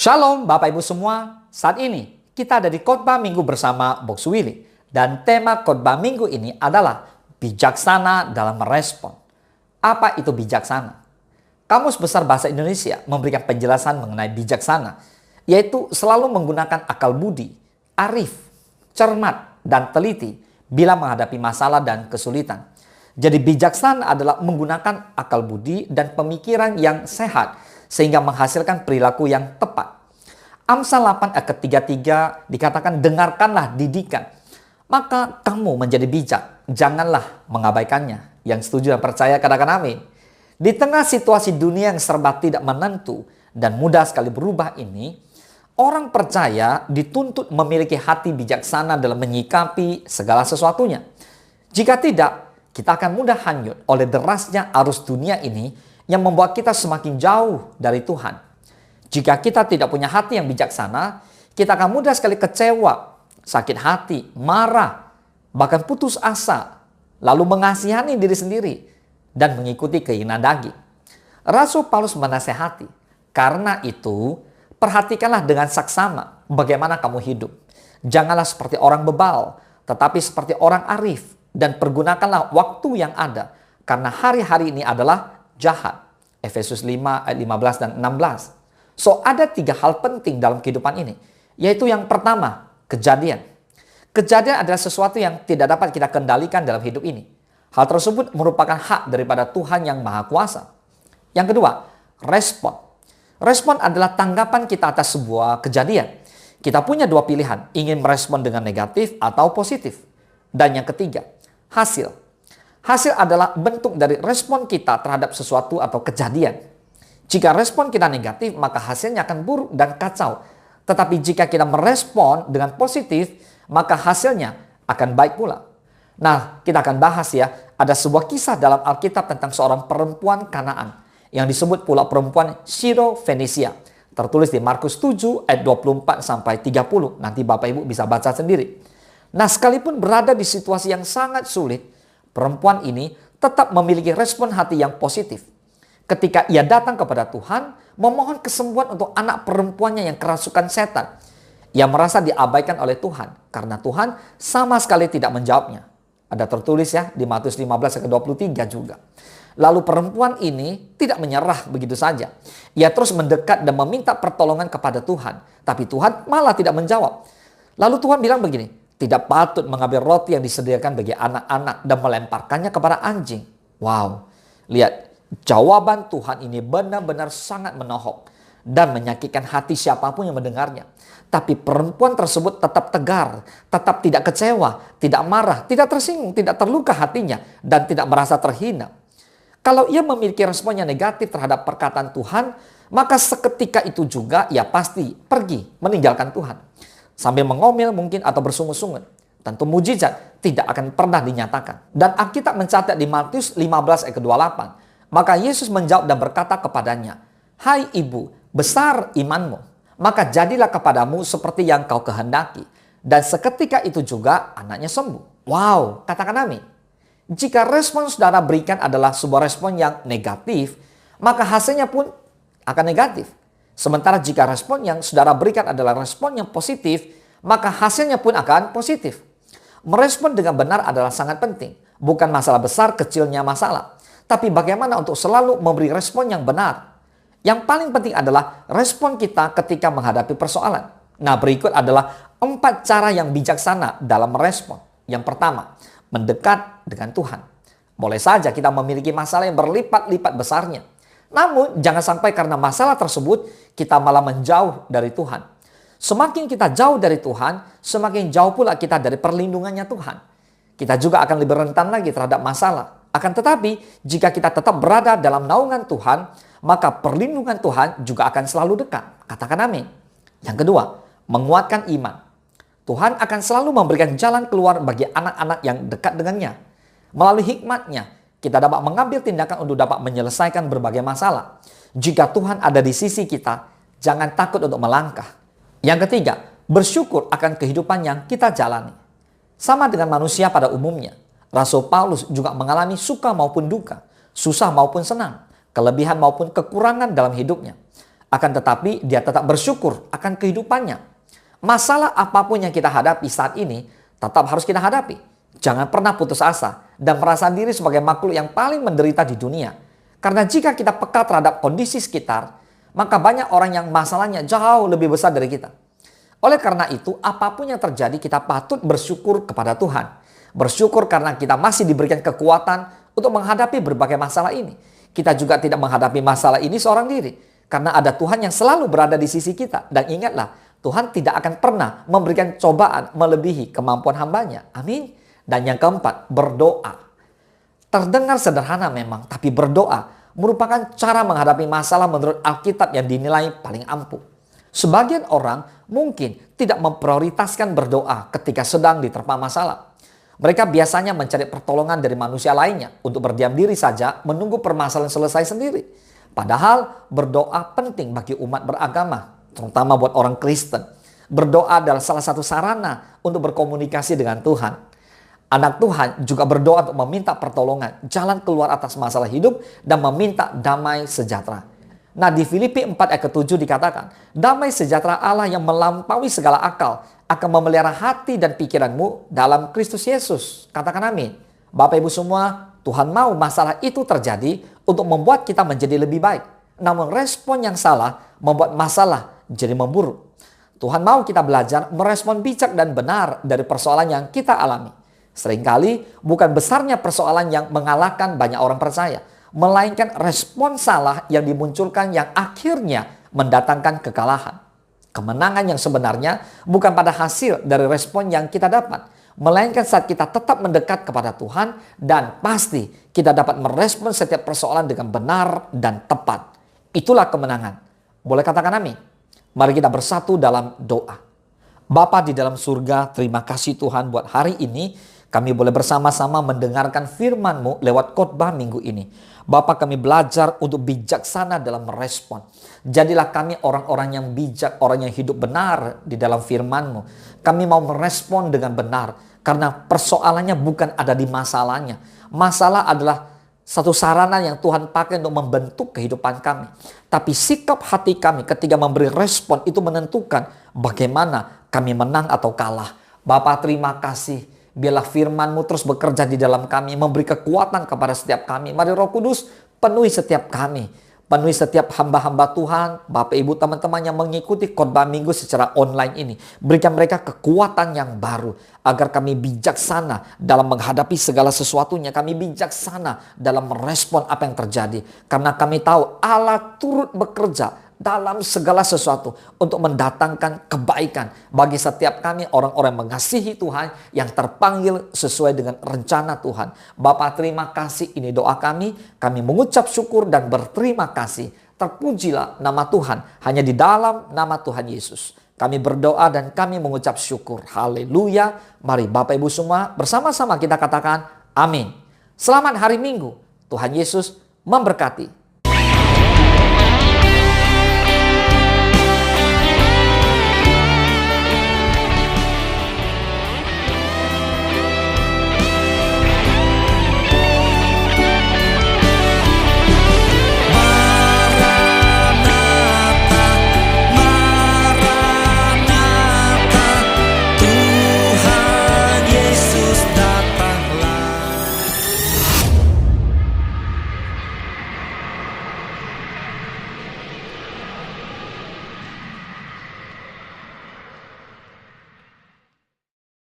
Shalom Bapak Ibu semua, saat ini kita ada di khotbah minggu bersama Box Willy. Dan tema khotbah minggu ini adalah bijaksana dalam merespon. Apa itu bijaksana? Kamus Besar Bahasa Indonesia memberikan penjelasan mengenai bijaksana, yaitu selalu menggunakan akal budi, arif, cermat, dan teliti bila menghadapi masalah dan kesulitan. Jadi bijaksana adalah menggunakan akal budi dan pemikiran yang sehat sehingga menghasilkan perilaku yang tepat. Amsal 8 ayat ke-33 dikatakan, dengarkanlah didikan, maka kamu menjadi bijak, janganlah mengabaikannya. Yang setuju dan percaya katakan amin. Di tengah situasi dunia yang serba tidak menentu dan mudah sekali berubah ini, orang percaya dituntut memiliki hati bijaksana dalam menyikapi segala sesuatunya. Jika tidak, kita akan mudah hanyut oleh derasnya arus dunia ini yang membuat kita semakin jauh dari Tuhan. Jika kita tidak punya hati yang bijaksana, kita akan mudah sekali kecewa, sakit hati, marah, bahkan putus asa, lalu mengasihani diri sendiri, dan mengikuti keinginan daging. Rasul Paulus menasehati, karena itu perhatikanlah dengan saksama bagaimana kamu hidup. Janganlah seperti orang bebal, tetapi seperti orang arif, dan pergunakanlah waktu yang ada, karena hari-hari ini adalah jahat. Efesus 5 ayat 15 dan 16. So, ada 3 hal penting dalam kehidupan ini. Yaitu yang pertama, kejadian. Kejadian adalah sesuatu yang tidak dapat kita kendalikan dalam hidup ini. Hal tersebut merupakan hak daripada Tuhan yang Maha Kuasa. Yang kedua, respon. Respon adalah tanggapan kita atas sebuah kejadian. Kita punya 2 pilihan, ingin merespon dengan negatif atau positif. Dan yang ketiga, hasil. Hasil adalah bentuk dari respon kita terhadap sesuatu atau kejadian. Jika respon kita negatif, maka hasilnya akan buruk dan kacau. Tetapi jika kita merespon dengan positif, maka hasilnya akan baik pula. Nah, kita akan bahas ya, ada sebuah kisah dalam Alkitab tentang seorang perempuan Kanaan yang disebut pula perempuan Syro Fenisia. Tertulis di Markus 7 ayat 24 sampai 30. Nanti Bapak Ibu bisa baca sendiri. Nah, sekalipun berada di situasi yang sangat sulit, perempuan ini tetap memiliki respon hati yang positif. Ketika ia datang kepada Tuhan, memohon kesembuhan untuk anak perempuannya yang kerasukan setan. Ia merasa diabaikan oleh Tuhan, karena Tuhan sama sekali tidak menjawabnya. Ada tertulis ya, di Matius 15 ayat 23 juga. Lalu perempuan ini tidak menyerah begitu saja. Ia terus mendekat dan meminta pertolongan kepada Tuhan. Tapi Tuhan malah tidak menjawab. Lalu Tuhan bilang begini, tidak patut mengambil roti yang disediakan bagi anak-anak dan melemparkannya kepada anjing. Wow, lihat, jawaban Tuhan ini benar-benar sangat menohok dan menyakitkan hati siapapun yang mendengarnya. Tapi perempuan tersebut tetap tegar, tetap tidak kecewa, tidak marah, tidak tersinggung, tidak terluka hatinya, dan tidak merasa terhina. Kalau ia memiliki respon yang negatif terhadap perkataan Tuhan, maka seketika itu juga ia pasti pergi meninggalkan Tuhan. Sambil mengomel mungkin atau bersungut-sungut. Tentu mujizat tidak akan pernah dinyatakan. Dan Alkitab mencatat di Matius 15 ayat ke-28. Maka Yesus menjawab dan berkata kepadanya, "Hai ibu, besar imanmu. Maka jadilah kepadamu seperti yang kau kehendaki." Dan seketika itu juga anaknya sembuh. Wow, katakan amin. Jika respon saudara berikan adalah sebuah respon yang negatif, maka hasilnya pun akan negatif. Sementara jika respon yang saudara berikan adalah respon yang positif, maka hasilnya pun akan positif. Merespon dengan benar adalah sangat penting. Bukan masalah besar kecilnya masalah, tapi bagaimana untuk selalu memberi respon yang benar. Yang paling penting adalah respon kita ketika menghadapi persoalan. Nah, berikut adalah 4 cara yang bijaksana dalam merespon. Yang pertama, mendekat dengan Tuhan. Boleh saja kita memiliki masalah yang berlipat-lipat besarnya. Namun, jangan sampai karena masalah tersebut, kita malah menjauh dari Tuhan. Semakin kita jauh dari Tuhan, semakin jauh pula kita dari perlindungannya Tuhan. Kita juga akan lebih rentan lagi terhadap masalah. Akan tetapi, jika kita tetap berada dalam naungan Tuhan, maka perlindungan Tuhan juga akan selalu dekat. Katakan amin. Yang kedua, menguatkan iman. Tuhan akan selalu memberikan jalan keluar bagi anak-anak yang dekat dengannya. Melalui hikmat-Nya, kita dapat mengambil tindakan untuk dapat menyelesaikan berbagai masalah. Jika Tuhan ada di sisi kita, jangan takut untuk melangkah. Yang ketiga, bersyukur akan kehidupan yang kita jalani. Sama dengan manusia pada umumnya, Rasul Paulus juga mengalami suka maupun duka, susah maupun senang, kelebihan maupun kekurangan dalam hidupnya. Akan tetapi dia tetap bersyukur akan kehidupannya. Masalah apapun yang kita hadapi saat ini tetap harus kita hadapi. Jangan pernah putus asa dan merasa diri sebagai makhluk yang paling menderita di dunia. Karena jika kita peka terhadap kondisi sekitar, maka banyak orang yang masalahnya jauh lebih besar dari kita. Oleh karena itu, apapun yang terjadi kita patut bersyukur kepada Tuhan. Bersyukur karena kita masih diberikan kekuatan untuk menghadapi berbagai masalah ini. Kita juga tidak menghadapi masalah ini seorang diri. Karena ada Tuhan yang selalu berada di sisi kita. Dan ingatlah, Tuhan tidak akan pernah memberikan cobaan melebihi kemampuan hambanya. Amin. Dan yang keempat, berdoa. Terdengar sederhana memang, tapi berdoa merupakan cara menghadapi masalah menurut Alkitab yang dinilai paling ampuh. Sebagian orang mungkin tidak memprioritaskan berdoa ketika sedang diterpa masalah. Mereka biasanya mencari pertolongan dari manusia lainnya untuk berdiam diri saja menunggu permasalahan selesai sendiri. Padahal berdoa penting bagi umat beragama, terutama buat orang Kristen. Berdoa adalah salah satu sarana untuk berkomunikasi dengan Tuhan. Anak Tuhan juga berdoa untuk meminta pertolongan, jalan keluar atas masalah hidup, dan meminta damai sejahtera. Nah, di Filipi 4 ayat ke-7 dikatakan, damai sejahtera Allah yang melampaui segala akal akan memelihara hati dan pikiranmu dalam Kristus Yesus. Katakan amin. Bapak Ibu semua, Tuhan mau masalah itu terjadi untuk membuat kita menjadi lebih baik. Namun respon yang salah membuat masalah jadi memburuk. Tuhan mau kita belajar merespon bijak dan benar dari persoalan yang kita alami. Seringkali bukan besarnya persoalan yang mengalahkan banyak orang percaya, melainkan respon salah yang dimunculkan yang akhirnya mendatangkan kekalahan. Kemenangan yang sebenarnya bukan pada hasil dari respon yang kita dapat, melainkan saat kita tetap mendekat kepada Tuhan dan pasti kita dapat merespon setiap persoalan dengan benar dan tepat. Itulah kemenangan. Boleh katakan amin? Mari kita bersatu dalam doa. Bapa di dalam surga, terima kasih Tuhan buat hari ini. Kami boleh bersama-sama mendengarkan firman-Mu lewat khotbah minggu ini. Bapa, kami belajar untuk bijaksana dalam merespon. Jadilah kami orang-orang yang bijak, orang yang hidup benar di dalam firman-Mu. Kami mau merespon dengan benar. Karena persoalannya bukan ada di masalahnya. Masalah adalah satu sarana yang Tuhan pakai untuk membentuk kehidupan kami. Tapi sikap hati kami ketika memberi respon itu menentukan bagaimana kami menang atau kalah. Bapa, terima kasih. Biarlah firman-Mu terus bekerja di dalam kami, memberi kekuatan kepada setiap kami. Mari Roh Kudus penuhi setiap kami, penuhi setiap hamba-hamba Tuhan, Bapak Ibu teman-teman yang mengikuti khotbah minggu secara online ini. Berikan mereka kekuatan yang baru, agar kami bijaksana dalam menghadapi segala sesuatunya. Kami bijaksana dalam merespon apa yang terjadi. Karena kami tahu Allah turut bekerja dalam segala sesuatu untuk mendatangkan kebaikan bagi setiap kami orang-orang yang mengasihi Tuhan, yang terpanggil sesuai dengan rencana Tuhan. Bapa, terima kasih, ini doa kami mengucap syukur dan berterima kasih. Terpujilah nama Tuhan hanya di dalam nama Tuhan Yesus. Kami berdoa dan kami mengucap syukur. Haleluya. Mari Bapak Ibu semua bersama-sama kita katakan amin. Selamat hari Minggu. Tuhan Yesus memberkati.